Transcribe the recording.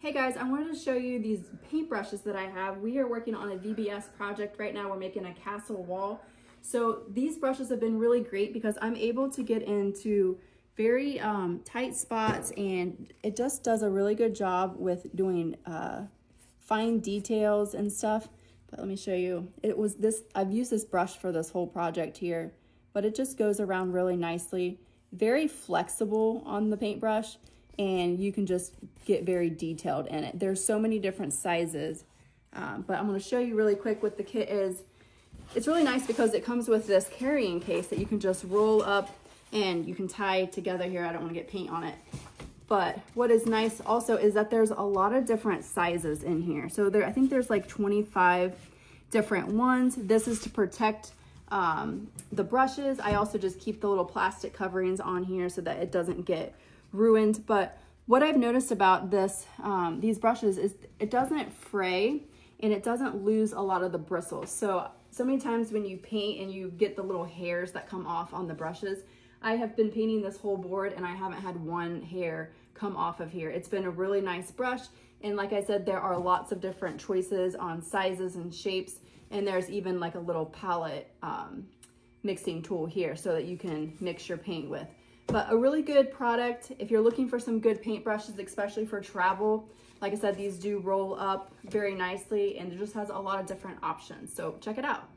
Hey guys, I wanted to show you these paintbrushes that I have. We are working on a VBS project right now. We're making a castle wall. So these brushes have been really great because I'm able to get into very tight spots, and it just does a really good job with doing fine details and stuff. But let me show you. I've used this brush for this whole project here, but it just goes around really nicely. Very flexible on the paintbrush, and you can just get very detailed in it. There's so many different sizes, but I'm gonna show you really quick what the kit is. It's really nice because it comes with this carrying case that you can just roll up and you can tie together here. I don't wanna get paint on it. But what is nice also is that there's a lot of different sizes in here. So I think there's like 25 different ones. This is to protect the brushes. I also just keep the little plastic coverings on here so that it doesn't get ruined. But what I've noticed about these brushes is it doesn't fray and it doesn't lose a lot of the bristles. So many times when you paint and you get the little hairs that come off on the brushes, I have been painting this whole board and I haven't had one hair come off of here. It's been a really nice brush. And like I said, there are lots of different choices on sizes and shapes. And there's even like a little palette mixing tool here so that you can mix your paint with. But a really good product if you're looking for some good paint brushes, especially for travel. Like I said, these do roll up very nicely and it just has a lot of different options. So check it out.